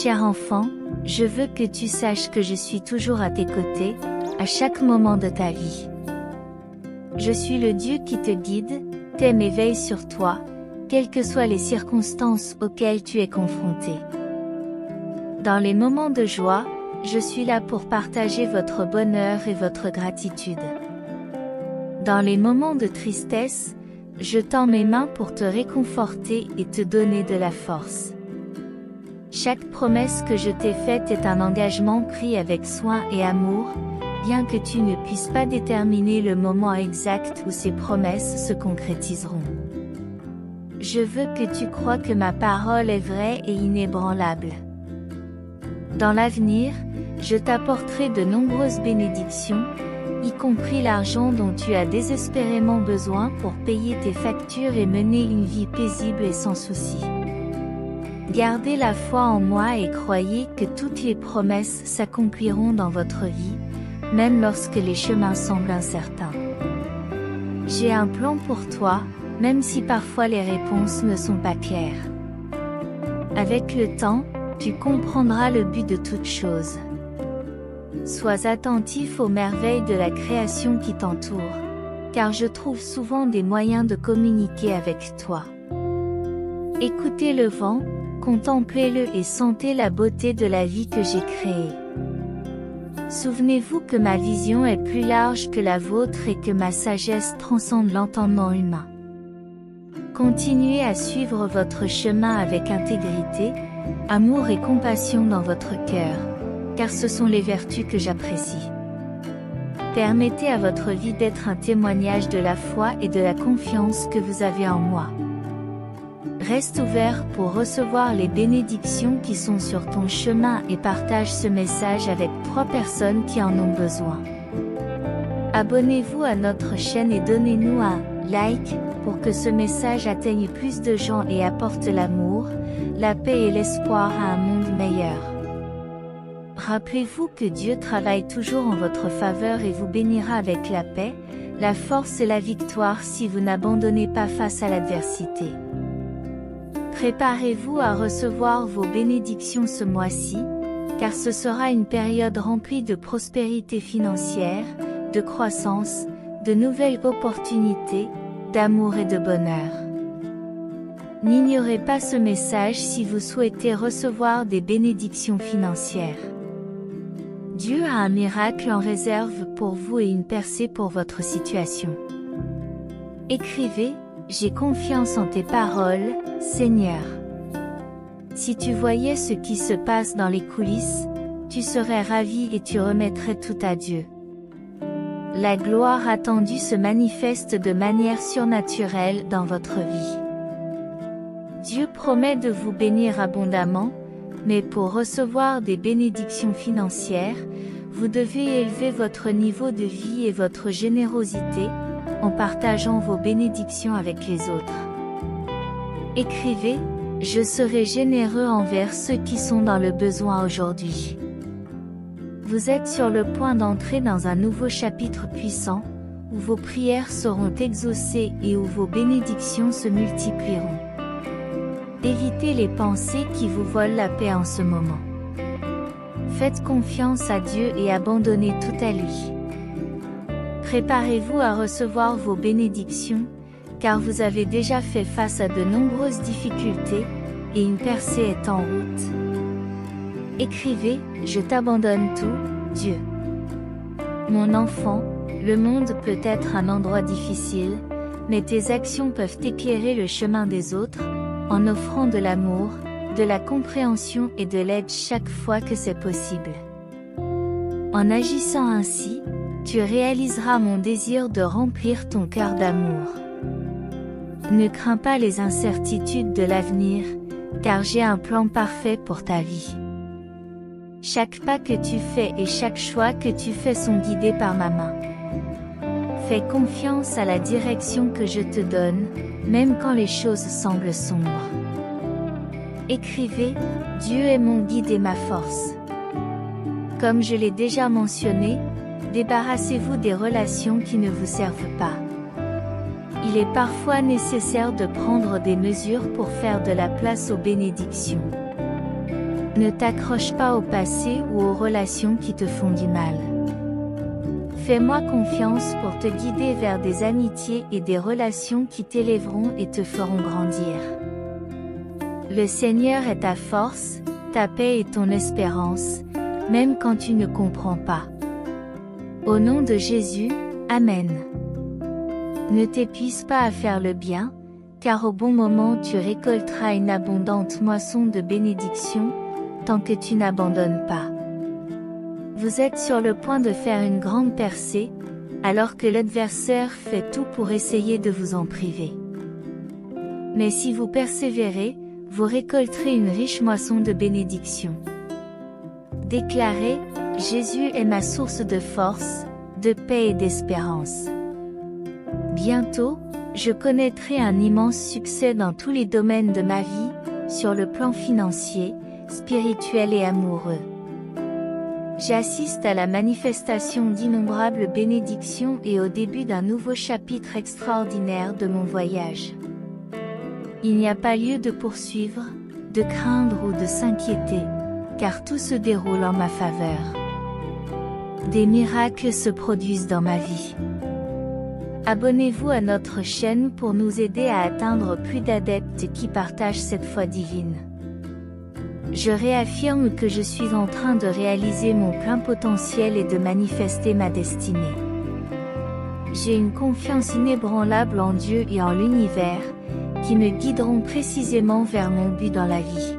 cher enfant, je veux que tu saches que je suis toujours à tes côtés, à chaque moment de ta vie. Je suis le Dieu qui te guide, t'aime et veille sur toi, quelles que soient les circonstances auxquelles tu es confronté. Dans les moments de joie, je suis là pour partager votre bonheur et votre gratitude. Dans les moments de tristesse, je tends mes mains pour te réconforter et te donner de la force. Chaque promesse que je t'ai faite est un engagement pris avec soin et amour, bien que tu ne puisses pas déterminer le moment exact où ces promesses se concrétiseront. Je veux que tu crois que ma parole est vraie et inébranlable. Dans l'avenir, je t'apporterai de nombreuses bénédictions, y compris l'argent dont tu as désespérément besoin pour payer tes factures et mener une vie paisible et sans souci. Gardez la foi en moi et croyez que toutes les promesses s'accompliront dans votre vie, même lorsque les chemins semblent incertains. J'ai un plan pour toi, même si parfois les réponses ne sont pas claires. Avec le temps, tu comprendras le but de toute chose. Sois attentif aux merveilles de la création qui t'entoure, car je trouve souvent des moyens de communiquer avec toi. Écoutez le vent, contemplez-le et sentez la beauté de la vie que j'ai créée. Souvenez-vous que ma vision est plus large que la vôtre et que ma sagesse transcende l'entendement humain. Continuez à suivre votre chemin avec intégrité, amour et compassion dans votre cœur, car ce sont les vertus que j'apprécie. Permettez à votre vie d'être un témoignage de la foi et de la confiance que vous avez en moi. Reste ouvert pour recevoir les bénédictions qui sont sur ton chemin et partage ce message avec 3 personnes qui en ont besoin. Abonnez-vous à notre chaîne et donnez-nous un like pour que ce message atteigne plus de gens et apporte l'amour, la paix et l'espoir à un monde meilleur. Rappelez-vous que Dieu travaille toujours en votre faveur et vous bénira avec la paix, la force et la victoire si vous n'abandonnez pas face à l'adversité. Préparez-vous à recevoir vos bénédictions ce mois-ci, car ce sera une période remplie de prospérité financière, de croissance, de nouvelles opportunités, d'amour et de bonheur. N'ignorez pas ce message si vous souhaitez recevoir des bénédictions financières. Dieu a un miracle en réserve pour vous et une percée pour votre situation. Écrivez, j'ai confiance en tes paroles, Seigneur. Si tu voyais ce qui se passe dans les coulisses, tu serais ravi et tu remettrais tout à Dieu. La gloire attendue se manifeste de manière surnaturelle dans votre vie. Dieu promet de vous bénir abondamment, mais pour recevoir des bénédictions financières, vous devez élever votre niveau de vie et votre générosité, en partageant vos bénédictions avec les autres. Écrivez, je serai généreux envers ceux qui sont dans le besoin aujourd'hui. Vous êtes sur le point d'entrer dans un nouveau chapitre puissant, où vos prières seront exaucées et où vos bénédictions se multiplieront. Évitez les pensées qui vous volent la paix en ce moment. Faites confiance à Dieu et abandonnez tout à lui. Préparez-vous à recevoir vos bénédictions, car vous avez déjà fait face à de nombreuses difficultés, et une percée est en route. Écrivez, je t'abandonne tout, Dieu. Mon enfant, le monde peut être un endroit difficile, mais tes actions peuvent éclairer le chemin des autres, en offrant de l'amour, de la compréhension et de l'aide chaque fois que c'est possible. En agissant ainsi, tu réaliseras mon désir de remplir ton cœur d'amour. Ne crains pas les incertitudes de l'avenir, car j'ai un plan parfait pour ta vie. Chaque pas que tu fais et chaque choix que tu fais sont guidés par ma main. Fais confiance à la direction que je te donne, même quand les choses semblent sombres. Écrivez, Dieu est mon guide et ma force. Comme je l'ai déjà mentionné, débarrassez-vous des relations qui ne vous servent pas. Il est parfois nécessaire de prendre des mesures pour faire de la place aux bénédictions. Ne t'accroche pas au passé ou aux relations qui te font du mal. Fais-moi confiance pour te guider vers des amitiés et des relations qui t'élèveront et te feront grandir. Le Seigneur est ta force, ta paix et ton espérance, même quand tu ne comprends pas. Au nom de Jésus, Amen. Ne t'épuise pas à faire le bien, car au bon moment tu récolteras une abondante moisson de bénédictions, tant que tu n'abandonnes pas. Vous êtes sur le point de faire une grande percée, alors que l'adversaire fait tout pour essayer de vous en priver. Mais si vous persévérez, vous récolterez une riche moisson de bénédictions. Déclarez, Jésus est ma source de force, de paix et d'espérance. Bientôt, je connaîtrai un immense succès dans tous les domaines de ma vie, sur le plan financier, spirituel et amoureux. J'assiste à la manifestation d'innombrables bénédictions et au début d'un nouveau chapitre extraordinaire de mon voyage. Il n'y a pas lieu de poursuivre, de craindre ou de s'inquiéter, car tout se déroule en ma faveur. Des miracles se produisent dans ma vie. Abonnez-vous à notre chaîne pour nous aider à atteindre plus d'adeptes qui partagent cette foi divine. Je réaffirme que je suis en train de réaliser mon plein potentiel et de manifester ma destinée. J'ai une confiance inébranlable en Dieu et en l'univers, qui me guideront précisément vers mon but dans la vie.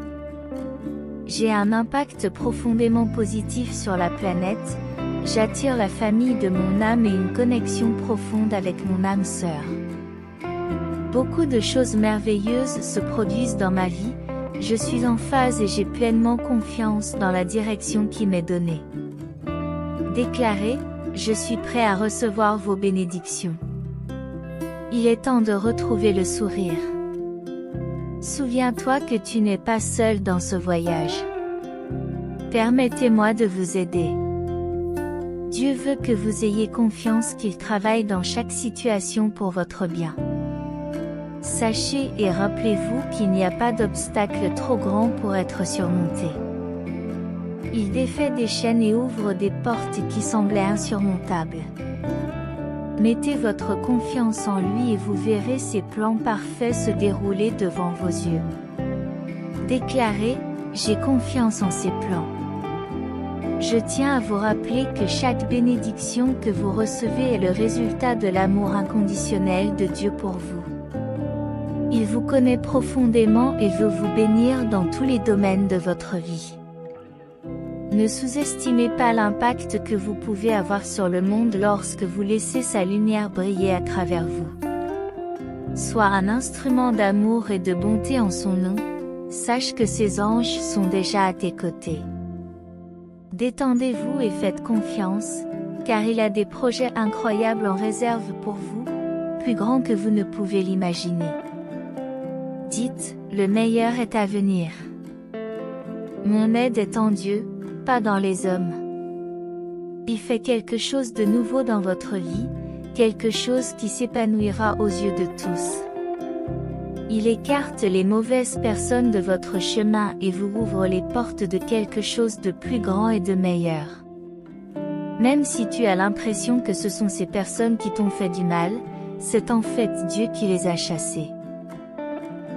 J'ai un impact profondément positif sur la planète, j'attire la famille de mon âme et une connexion profonde avec mon âme sœur. Beaucoup de choses merveilleuses se produisent dans ma vie, je suis en phase et j'ai pleinement confiance dans la direction qui m'est donnée. Déclarez, je suis prêt à recevoir vos bénédictions. Il est temps de retrouver le sourire. Souviens-toi que tu n'es pas seul dans ce voyage. Permettez-moi de vous aider. Dieu veut que vous ayez confiance qu'il travaille dans chaque situation pour votre bien. Sachez et rappelez-vous qu'il n'y a pas d'obstacle trop grand pour être surmonté. Il défait des chaînes et ouvre des portes qui semblaient insurmontables. Mettez votre confiance en lui et vous verrez ses plans parfaits se dérouler devant vos yeux. Déclarez, j'ai confiance en ses plans. Je tiens à vous rappeler que chaque bénédiction que vous recevez est le résultat de l'amour inconditionnel de Dieu pour vous. Il vous connaît profondément et veut vous bénir dans tous les domaines de votre vie. Ne sous-estimez pas l'impact que vous pouvez avoir sur le monde lorsque vous laissez sa lumière briller à travers vous. Sois un instrument d'amour et de bonté en son nom, sache que ses anges sont déjà à tes côtés. Détendez-vous et faites confiance, car il a des projets incroyables en réserve pour vous, plus grands que vous ne pouvez l'imaginer. Dites, le meilleur est à venir. Mon aide est en Dieu, pas dans les hommes. Il fait quelque chose de nouveau dans votre vie, quelque chose qui s'épanouira aux yeux de tous. Il écarte les mauvaises personnes de votre chemin et vous ouvre les portes de quelque chose de plus grand et de meilleur. Même si tu as l'impression que ce sont ces personnes qui t'ont fait du mal, c'est en fait Dieu qui les a chassées.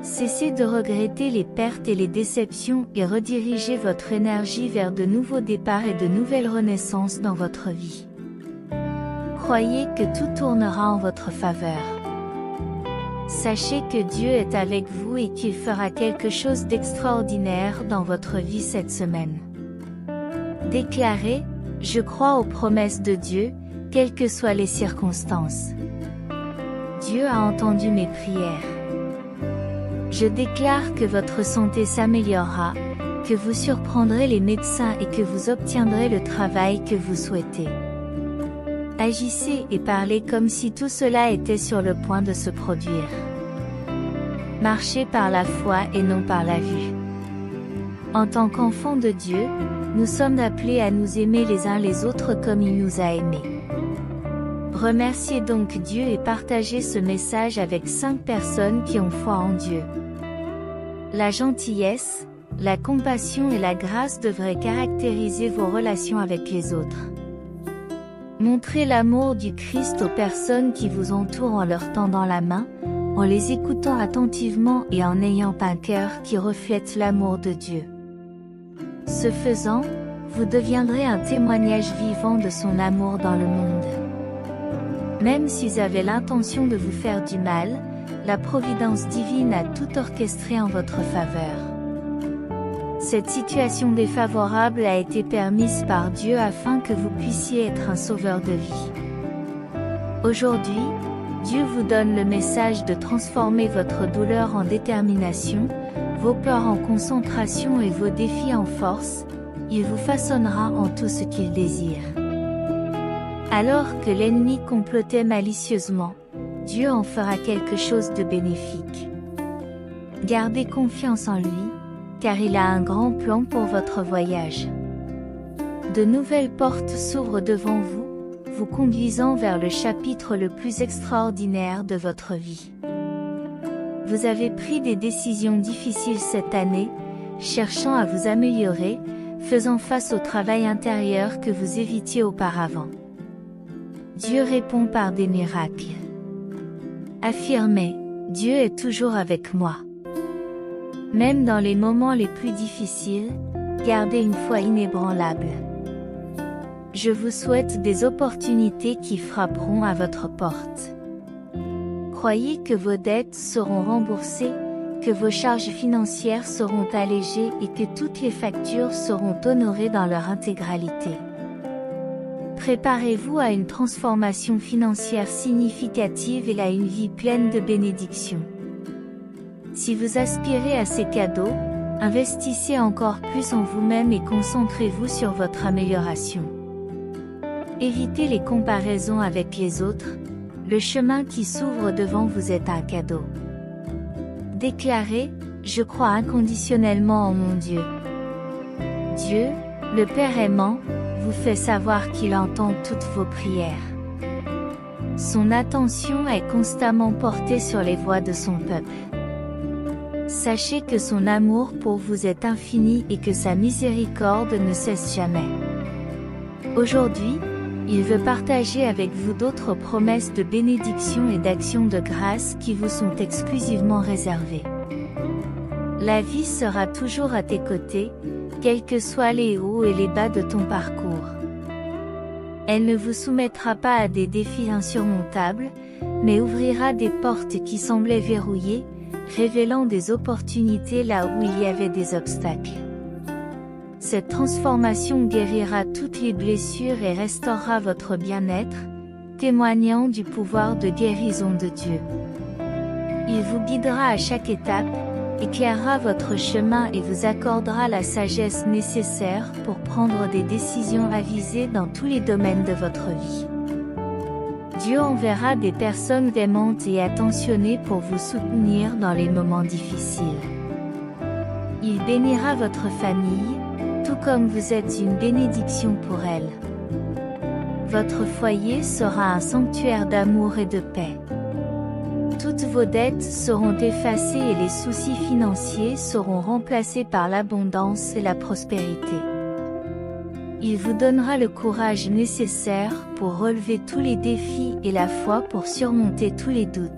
Cessez de regretter les pertes et les déceptions et redirigez votre énergie vers de nouveaux départs et de nouvelles renaissances dans votre vie. Croyez que tout tournera en votre faveur. Sachez que Dieu est avec vous et qu'il fera quelque chose d'extraordinaire dans votre vie cette semaine. Déclarez, je crois aux promesses de Dieu, quelles que soient les circonstances. Dieu a entendu mes prières. Je déclare que votre santé s'améliorera, que vous surprendrez les médecins et que vous obtiendrez le travail que vous souhaitez. Agissez et parlez comme si tout cela était sur le point de se produire. Marchez par la foi et non par la vue. En tant qu'enfants de Dieu, nous sommes appelés à nous aimer les uns les autres comme il nous a aimés. Remerciez donc Dieu et partagez ce message avec 5 personnes qui ont foi en Dieu. La gentillesse, la compassion et la grâce devraient caractériser vos relations avec les autres. Montrez l'amour du Christ aux personnes qui vous entourent en leur tendant la main, en les écoutant attentivement et en ayant un cœur qui reflète l'amour de Dieu. Ce faisant, vous deviendrez un témoignage vivant de son amour dans le monde. Même s'ils avaient l'intention de vous faire du mal, la providence divine a tout orchestré en votre faveur. Cette situation défavorable a été permise par Dieu afin que vous puissiez être un sauveur de vie. Aujourd'hui, Dieu vous donne le message de transformer votre douleur en détermination, vos peurs en concentration et vos défis en force. Il vous façonnera en tout ce qu'il désire. Alors que l'ennemi complotait malicieusement, Dieu en fera quelque chose de bénéfique. Gardez confiance en lui, car il a un grand plan pour votre voyage. De nouvelles portes s'ouvrent devant vous, vous conduisant vers le chapitre le plus extraordinaire de votre vie. Vous avez pris des décisions difficiles cette année, cherchant à vous améliorer, faisant face au travail intérieur que vous évitiez auparavant. Dieu répond par des miracles. Affirmez, Dieu est toujours avec moi. Même dans les moments les plus difficiles, gardez une foi inébranlable. Je vous souhaite des opportunités qui frapperont à votre porte. Croyez que vos dettes seront remboursées, que vos charges financières seront allégées et que toutes les factures seront honorées dans leur intégralité. Préparez-vous à une transformation financière significative et à une vie pleine de bénédictions. Si vous aspirez à ces cadeaux, investissez encore plus en vous-même et concentrez-vous sur votre amélioration. Évitez les comparaisons avec les autres, le chemin qui s'ouvre devant vous est un cadeau. Déclarez, je crois inconditionnellement en mon Dieu. Dieu, le Père aimant, vous fait savoir qu'il entend toutes vos prières. Son attention est constamment portée sur les voies de son peuple. Sachez que son amour pour vous est infini et que sa miséricorde ne cesse jamais. Aujourd'hui, il veut partager avec vous d'autres promesses de bénédiction et d'actions de grâce qui vous sont exclusivement réservées. La vie sera toujours à tes côtés, quels que soient les hauts et les bas de ton parcours. Elle ne vous soumettra pas à des défis insurmontables, mais ouvrira des portes qui semblaient verrouillées, révélant des opportunités là où il y avait des obstacles. Cette transformation guérira toutes les blessures et restaurera votre bien-être, témoignant du pouvoir de guérison de Dieu. Il vous guidera à chaque étape, éclairera votre chemin et vous accordera la sagesse nécessaire pour prendre des décisions avisées dans tous les domaines de votre vie. Dieu enverra des personnes aimantes et attentionnées pour vous soutenir dans les moments difficiles. Il bénira votre famille, tout comme vous êtes une bénédiction pour elle. Votre foyer sera un sanctuaire d'amour et de paix. Toutes vos dettes seront effacées et les soucis financiers seront remplacés par l'abondance et la prospérité. Il vous donnera le courage nécessaire pour relever tous les défis et la foi pour surmonter tous les doutes.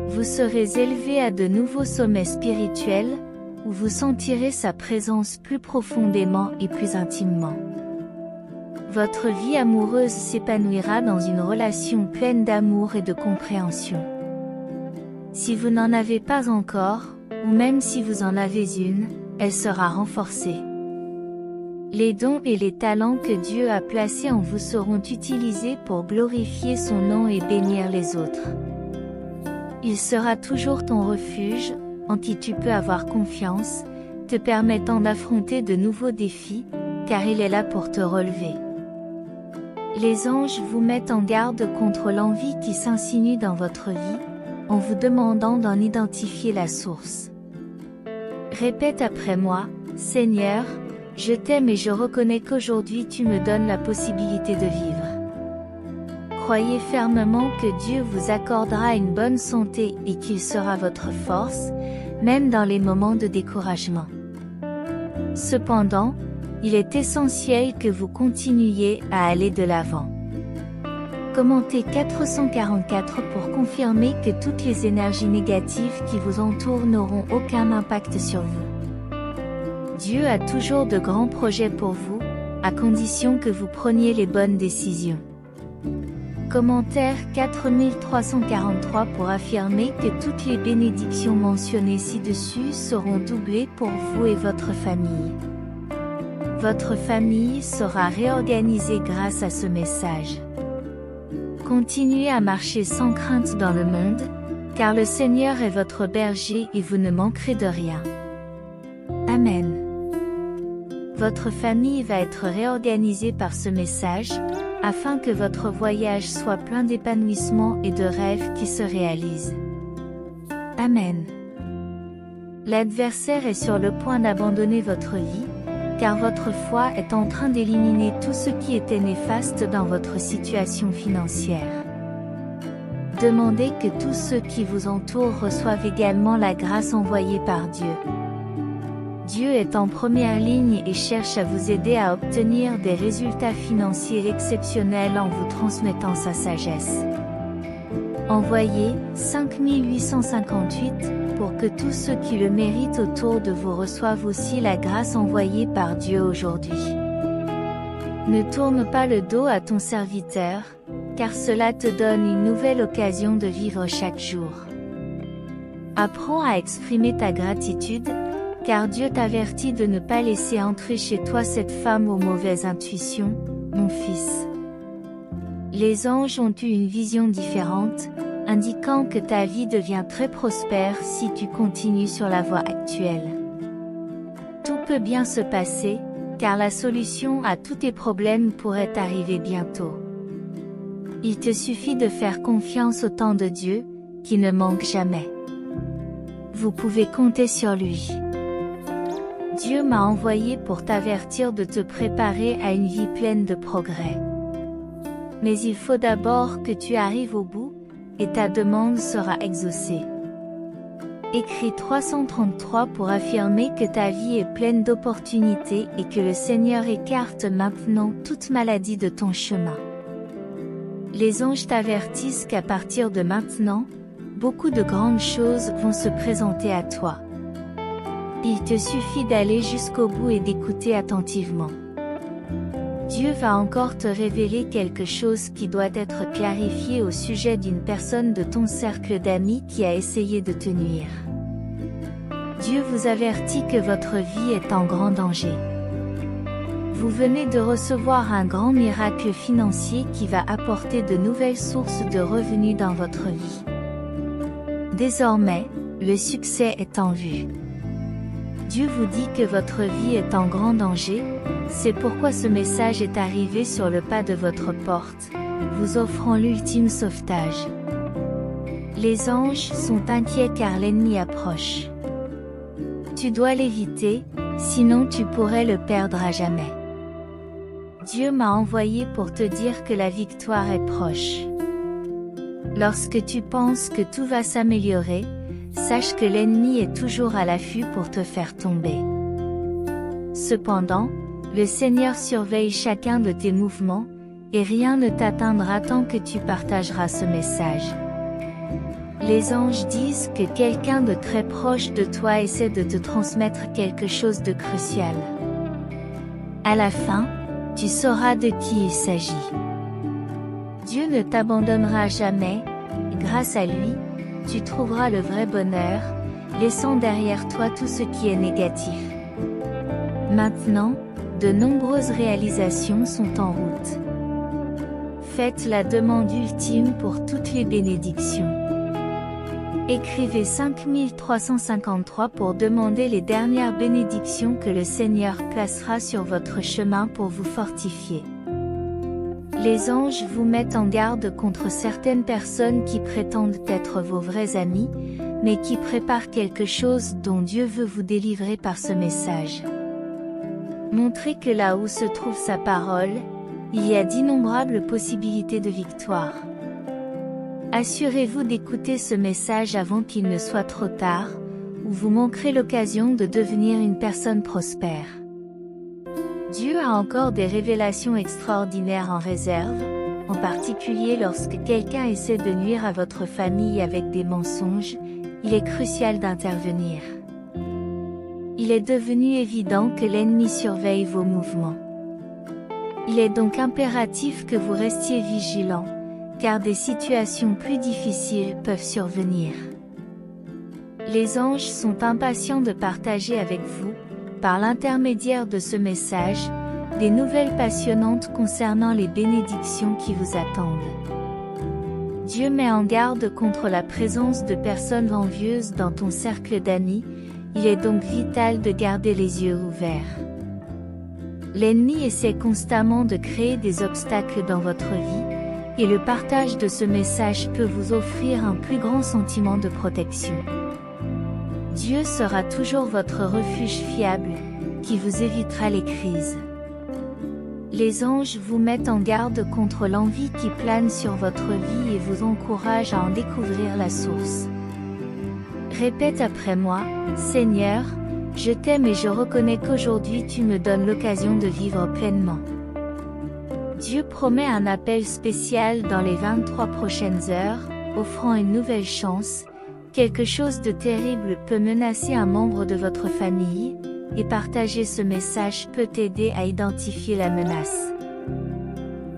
Vous serez élevé à de nouveaux sommets spirituels, où vous sentirez sa présence plus profondément et plus intimement. Votre vie amoureuse s'épanouira dans une relation pleine d'amour et de compréhension. Si vous n'en avez pas encore, ou même si vous en avez une, elle sera renforcée. Les dons et les talents que Dieu a placés en vous seront utilisés pour glorifier son nom et bénir les autres. Il sera toujours ton refuge, en qui tu peux avoir confiance, te permettant d'affronter de nouveaux défis, car il est là pour te relever. Les anges vous mettent en garde contre l'envie qui s'insinue dans votre vie, en vous demandant d'en identifier la source. Répète après moi, Seigneur, je t'aime et je reconnais qu'aujourd'hui tu me donnes la possibilité de vivre. Croyez fermement que Dieu vous accordera une bonne santé et qu'il sera votre force, même dans les moments de découragement. Cependant, il est essentiel que vous continuiez à aller de l'avant. Commentez 444 pour confirmer que toutes les énergies négatives qui vous entourent n'auront aucun impact sur vous. Dieu a toujours de grands projets pour vous, à condition que vous preniez les bonnes décisions. Commentaire 4343 pour affirmer que toutes les bénédictions mentionnées ci-dessus seront doublées pour vous et votre famille. Votre famille sera réorganisée grâce à ce message. Continuez à marcher sans crainte dans le monde, car le Seigneur est votre berger et vous ne manquerez de rien. Amen. Votre famille va être réorganisée par ce message, afin que votre voyage soit plein d'épanouissement et de rêves qui se réalisent. Amen. L'adversaire est sur le point d'abandonner votre vie, car votre foi est en train d'éliminer tout ce qui était néfaste dans votre situation financière. Demandez que tous ceux qui vous entourent reçoivent également la grâce envoyée par Dieu. Dieu est en première ligne et cherche à vous aider à obtenir des résultats financiers exceptionnels en vous transmettant sa sagesse. Envoyez 5858 pour que tous ceux qui le méritent autour de vous reçoivent aussi la grâce envoyée par Dieu aujourd'hui. Ne tourne pas le dos à ton serviteur, car cela te donne une nouvelle occasion de vivre chaque jour. Apprends à exprimer ta gratitude, car Dieu t'avertit de ne pas laisser entrer chez toi cette femme aux mauvaises intuitions, mon fils. Les anges ont eu une vision différente, indiquant que ta vie devient très prospère si tu continues sur la voie actuelle. Tout peut bien se passer, car la solution à tous tes problèmes pourrait arriver bientôt. Il te suffit de faire confiance au temps de Dieu, qui ne manque jamais. Vous pouvez compter sur lui. Dieu m'a envoyé pour t'avertir de te préparer à une vie pleine de progrès. Mais il faut d'abord que tu arrives au bout, et ta demande sera exaucée. Écris 333 pour affirmer que ta vie est pleine d'opportunités et que le Seigneur écarte maintenant toute maladie de ton chemin. Les anges t'avertissent qu'à partir de maintenant, beaucoup de grandes choses vont se présenter à toi. Il te suffit d'aller jusqu'au bout et d'écouter attentivement. Dieu va encore te révéler quelque chose qui doit être clarifié au sujet d'une personne de ton cercle d'amis qui a essayé de te nuire. Dieu vous avertit que votre vie est en grand danger. Vous venez de recevoir un grand miracle financier qui va apporter de nouvelles sources de revenus dans votre vie. Désormais, le succès est en vue. Dieu vous dit que votre vie est en grand danger, c'est pourquoi ce message est arrivé sur le pas de votre porte, vous offrant l'ultime sauvetage. Les anges sont inquiets car l'ennemi approche. Tu dois l'éviter, sinon tu pourrais le perdre à jamais. Dieu m'a envoyé pour te dire que la victoire est proche. Lorsque tu penses que tout va s'améliorer, sache que l'ennemi est toujours à l'affût pour te faire tomber. Cependant, le Seigneur surveille chacun de tes mouvements, et rien ne t'atteindra tant que tu partageras ce message. Les anges disent que quelqu'un de très proche de toi essaie de te transmettre quelque chose de crucial. À la fin, tu sauras de qui il s'agit. Dieu ne t'abandonnera jamais, et grâce à lui, tu trouveras le vrai bonheur, laissant derrière toi tout ce qui est négatif. Maintenant, de nombreuses réalisations sont en route. Faites la demande ultime pour toutes les bénédictions. Écrivez 5353 pour demander les dernières bénédictions que le Seigneur placera sur votre chemin pour vous fortifier. Les anges vous mettent en garde contre certaines personnes qui prétendent être vos vrais amis, mais qui préparent quelque chose dont Dieu veut vous délivrer par ce message. Montrez que là où se trouve sa parole, il y a d'innombrables possibilités de victoire. Assurez-vous d'écouter ce message avant qu'il ne soit trop tard, où vous manquerez l'occasion de devenir une personne prospère. Dieu a encore des révélations extraordinaires en réserve, en particulier lorsque quelqu'un essaie de nuire à votre famille avec des mensonges, il est crucial d'intervenir. Il est devenu évident que l'ennemi surveille vos mouvements. Il est donc impératif que vous restiez vigilants, car des situations plus difficiles peuvent survenir. Les anges sont impatients de partager avec vous, par l'intermédiaire de ce message, des nouvelles passionnantes concernant les bénédictions qui vous attendent. Dieu met en garde contre la présence de personnes envieuses dans ton cercle d'amis, il est donc vital de garder les yeux ouverts. L'ennemi essaie constamment de créer des obstacles dans votre vie, et le partage de ce message peut vous offrir un plus grand sentiment de protection. Dieu sera toujours votre refuge fiable, qui vous évitera les crises. Les anges vous mettent en garde contre l'envie qui plane sur votre vie et vous encouragent à en découvrir la source. Répète après moi, Seigneur, je t'aime et je reconnais qu'aujourd'hui tu me donnes l'occasion de vivre pleinement. Dieu promet un appel spécial dans les 23 prochaines heures, offrant une nouvelle chance. Quelque chose de terrible peut menacer un membre de votre famille, et partager ce message peut aider à identifier la menace.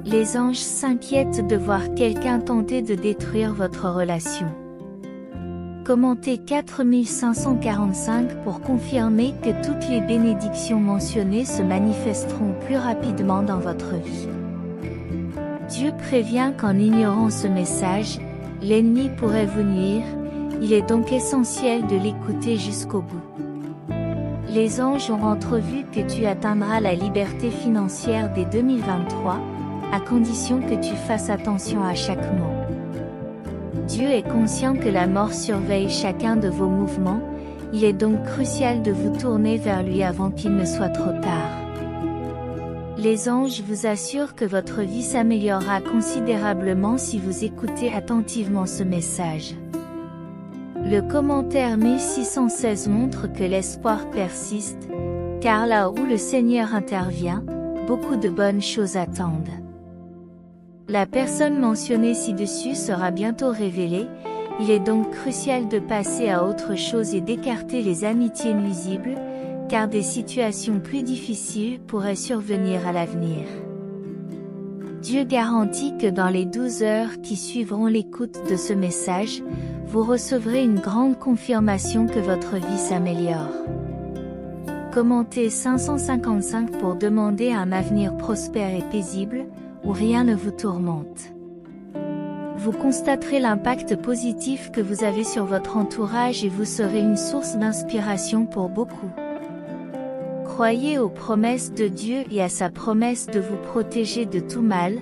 Les anges s'inquiètent de voir quelqu'un tenter de détruire votre relation. Commentez 4545 pour confirmer que toutes les bénédictions mentionnées se manifesteront plus rapidement dans votre vie. Dieu prévient qu'en ignorant ce message, l'ennemi pourrait vous nuire, il est donc essentiel de l'écouter jusqu'au bout. Les anges ont entrevu que tu atteindras la liberté financière dès 2023, à condition que tu fasses attention à chaque mot. Dieu est conscient que la mort surveille chacun de vos mouvements, il est donc crucial de vous tourner vers lui avant qu'il ne soit trop tard. Les anges vous assurent que votre vie s'améliorera considérablement si vous écoutez attentivement ce message. Le commentaire 1616 montre que l'espoir persiste, car là où le Seigneur intervient, beaucoup de bonnes choses attendent. La personne mentionnée ci-dessus sera bientôt révélée, il est donc crucial de passer à autre chose et d'écarter les amitiés nuisibles, car des situations plus difficiles pourraient survenir à l'avenir. Dieu garantit que dans les 12 heures qui suivront l'écoute de ce message, vous recevrez une grande confirmation que votre vie s'améliore. Commentez 555 pour demander un avenir prospère et paisible, où rien ne vous tourmente. Vous constaterez l'impact positif que vous avez sur votre entourage et vous serez une source d'inspiration pour beaucoup. Croyez aux promesses de Dieu et à sa promesse de vous protéger de tout mal,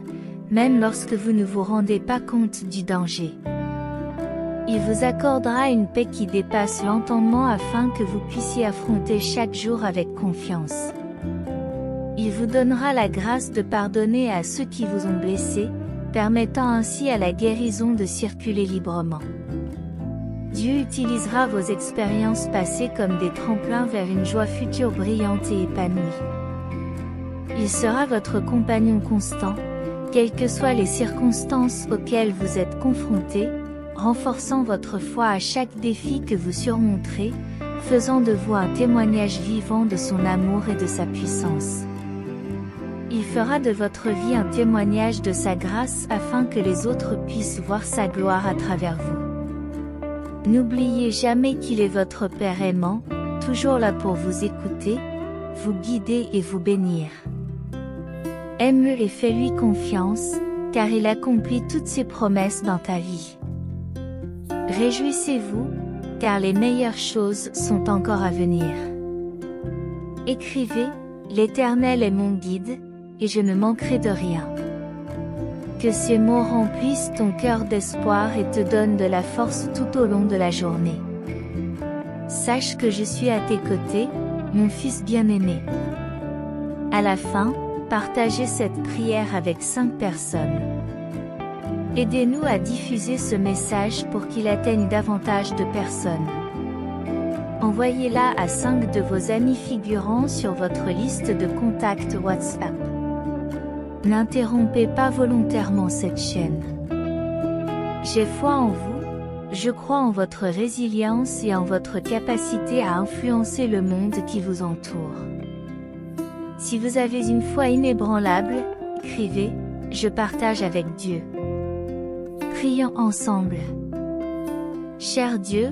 même lorsque vous ne vous rendez pas compte du danger. Il vous accordera une paix qui dépasse l'entendement afin que vous puissiez affronter chaque jour avec confiance. Il vous donnera la grâce de pardonner à ceux qui vous ont blessé, permettant ainsi à la guérison de circuler librement. Dieu utilisera vos expériences passées comme des tremplins vers une joie future brillante et épanouie. Il sera votre compagnon constant, quelles que soient les circonstances auxquelles vous êtes confrontés, renforçant votre foi à chaque défi que vous surmonterez, faisant de vous un témoignage vivant de son amour et de sa puissance. Il fera de votre vie un témoignage de sa grâce afin que les autres puissent voir sa gloire à travers vous. N'oubliez jamais qu'il est votre Père aimant, toujours là pour vous écouter, vous guider et vous bénir. Aime-le et fais-lui confiance, car il accomplit toutes ses promesses dans ta vie. Réjouissez-vous, car les meilleures choses sont encore à venir. Écrivez, l'Éternel est mon guide, et je ne manquerai de rien. Que ces mots remplissent ton cœur d'espoir et te donnent de la force tout au long de la journée. Sache que je suis à tes côtés, mon fils bien-aimé. À la fin, partagez cette prière avec 5 personnes. Aidez-nous à diffuser ce message pour qu'il atteigne davantage de personnes. Envoyez-la à 5 de vos amis figurant sur votre liste de contacts WhatsApp. N'interrompez pas volontairement cette chaîne. J'ai foi en vous, je crois en votre résilience et en votre capacité à influencer le monde qui vous entoure. Si vous avez une foi inébranlable, écrivez « Je partage avec Dieu ». Prions ensemble. Cher Dieu,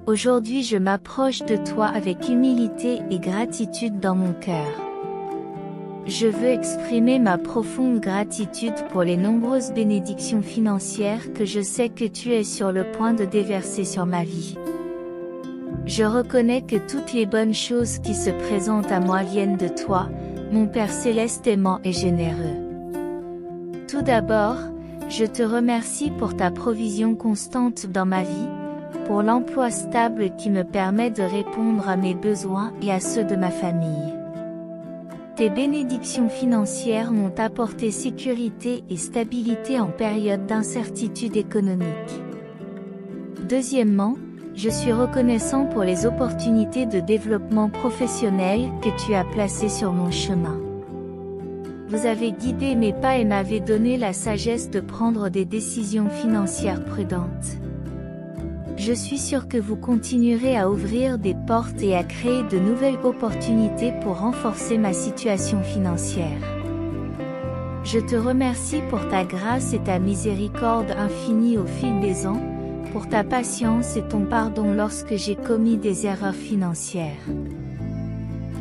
aujourd'hui je m'approche de toi avec humilité et gratitude dans mon cœur. Je veux exprimer ma profonde gratitude pour les nombreuses bénédictions financières que je sais que tu es sur le point de déverser sur ma vie. Je reconnais que toutes les bonnes choses qui se présentent à moi viennent de toi, mon Père céleste aimant et généreux. Tout d'abord, je te remercie pour ta provision constante dans ma vie, pour l'emploi stable qui me permet de répondre à mes besoins et à ceux de ma famille. Tes bénédictions financières m'ont apporté sécurité et stabilité en période d'incertitude économique. Deuxièmement, je suis reconnaissant pour les opportunités de développement professionnel que tu as placées sur mon chemin. Vous avez guidé mes pas et m'avez donné la sagesse de prendre des décisions financières prudentes. Je suis sûr que vous continuerez à ouvrir des portes et à créer de nouvelles opportunités pour renforcer ma situation financière. Je te remercie pour ta grâce et ta miséricorde infinie au fil des ans, pour ta patience et ton pardon lorsque j'ai commis des erreurs financières.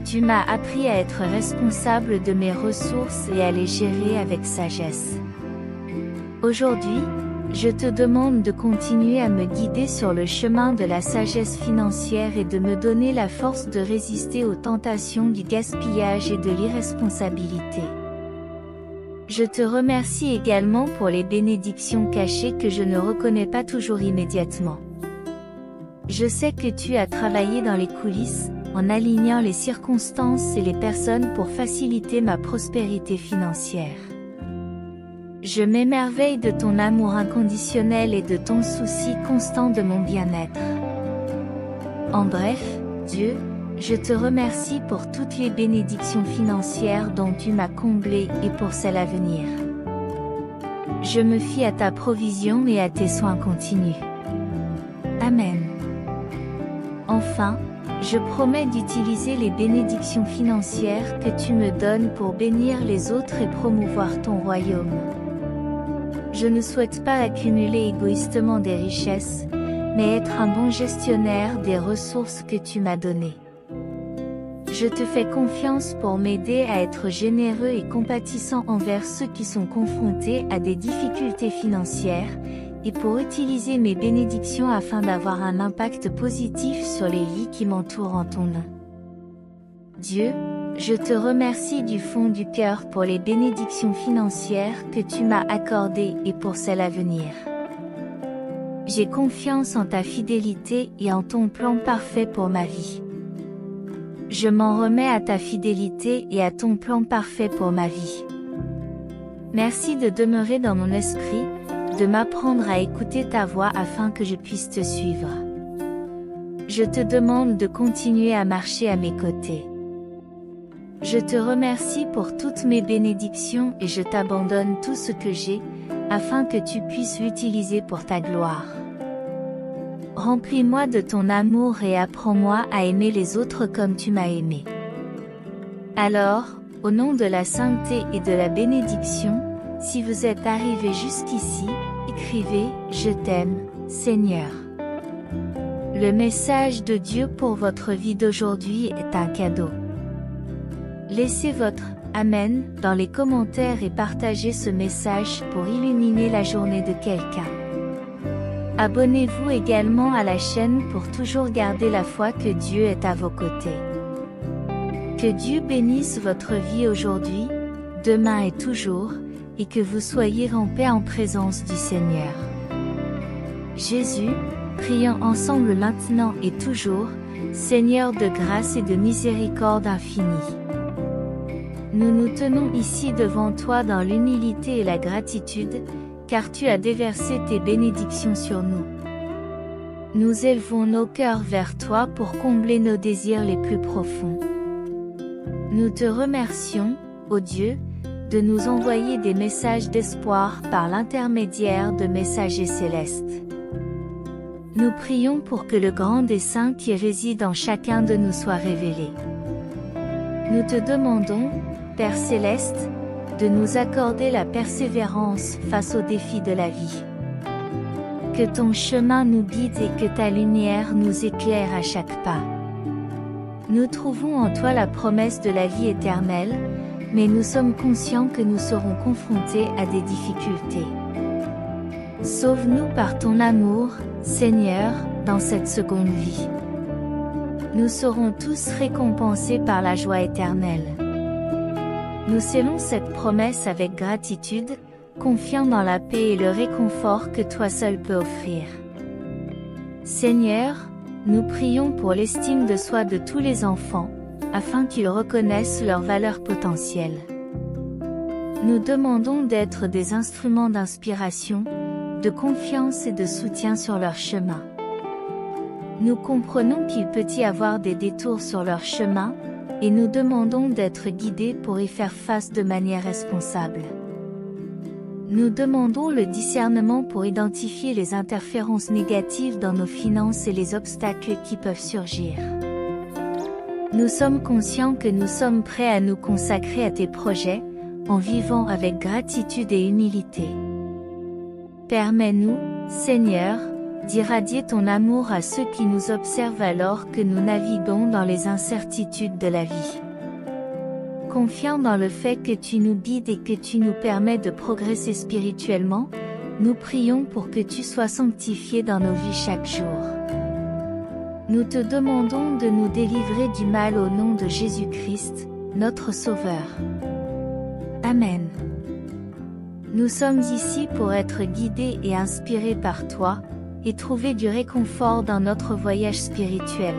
Tu m'as appris à être responsable de mes ressources et à les gérer avec sagesse. Aujourd'hui, je te demande de continuer à me guider sur le chemin de la sagesse financière et de me donner la force de résister aux tentations du gaspillage et de l'irresponsabilité. Je te remercie également pour les bénédictions cachées que je ne reconnais pas toujours immédiatement. Je sais que tu as travaillé dans les coulisses, en alignant les circonstances et les personnes pour faciliter ma prospérité financière. Je m'émerveille de ton amour inconditionnel et de ton souci constant de mon bien-être. En bref, Dieu, je te remercie pour toutes les bénédictions financières dont tu m'as comblé et pour celles à venir. Je me fie à ta provision et à tes soins continus. Amen. Enfin, je promets d'utiliser les bénédictions financières que tu me donnes pour bénir les autres et promouvoir ton royaume. Je ne souhaite pas accumuler égoïstement des richesses, mais être un bon gestionnaire des ressources que tu m'as données. Je te fais confiance pour m'aider à être généreux et compatissant envers ceux qui sont confrontés à des difficultés financières, et pour utiliser mes bénédictions afin d'avoir un impact positif sur les vies qui m'entourent en ton nom. Dieu, je te remercie du fond du cœur pour les bénédictions financières que tu m'as accordées et pour celles à venir. J'ai confiance en ta fidélité et en ton plan parfait pour ma vie. Je m'en remets à ta fidélité et à ton plan parfait pour ma vie. Merci de demeurer dans mon esprit, de m'apprendre à écouter ta voix afin que je puisse te suivre. Je te demande de continuer à marcher à mes côtés. Je te remercie pour toutes mes bénédictions et je t'abandonne tout ce que j'ai, afin que tu puisses l'utiliser pour ta gloire. Remplis-moi de ton amour et apprends-moi à aimer les autres comme tu m'as aimé. Alors, au nom de la sainteté et de la bénédiction, si vous êtes arrivé jusqu'ici, écrivez « Je t'aime, Seigneur ». Le message de Dieu pour votre vie d'aujourd'hui est un cadeau. Laissez votre « Amen » dans les commentaires et partagez ce message pour illuminer la journée de quelqu'un. Abonnez-vous également à la chaîne pour toujours garder la foi que Dieu est à vos côtés. Que Dieu bénisse votre vie aujourd'hui, demain et toujours, et que vous soyez en paix en présence du Seigneur. Jésus, prions ensemble maintenant et toujours, Seigneur de grâce et de miséricorde infinie. Nous nous tenons ici devant toi dans l'humilité et la gratitude, car tu as déversé tes bénédictions sur nous. Nous élevons nos cœurs vers toi pour combler nos désirs les plus profonds. Nous te remercions, ô Dieu, de nous envoyer des messages d'espoir par l'intermédiaire de messagers célestes. Nous prions pour que le grand dessein qui réside en chacun de nous soit révélé. Nous te demandons, Père Céleste, de nous accorder la persévérance face aux défis de la vie. Que ton chemin nous guide et que ta lumière nous éclaire à chaque pas. Nous trouvons en toi la promesse de la vie éternelle, mais nous sommes conscients que nous serons confrontés à des difficultés. Sauve-nous par ton amour, Seigneur, dans cette seconde vie. Nous serons tous récompensés par la joie éternelle. Nous scellons cette promesse avec gratitude, confiant dans la paix et le réconfort que toi seul peux offrir. Seigneur, nous prions pour l'estime de soi de tous les enfants, afin qu'ils reconnaissent leur valeur potentielle. Nous demandons d'être des instruments d'inspiration, de confiance et de soutien sur leur chemin. Nous comprenons qu'il peut y avoir des détours sur leur chemin, et nous demandons d'être guidés pour y faire face de manière responsable. Nous demandons le discernement pour identifier les interférences négatives dans nos finances et les obstacles qui peuvent surgir. Nous sommes conscients que nous sommes prêts à nous consacrer à tes projets, en vivant avec gratitude et humilité. Permets-nous, Seigneur, d'irradier ton amour à ceux qui nous observent alors que nous naviguons dans les incertitudes de la vie. Confiant dans le fait que tu nous guides et que tu nous permets de progresser spirituellement, nous prions pour que tu sois sanctifié dans nos vies chaque jour. Nous te demandons de nous délivrer du mal au nom de Jésus-Christ, notre Sauveur. Amen. Nous sommes ici pour être guidés et inspirés par toi, et trouver du réconfort dans notre voyage spirituel.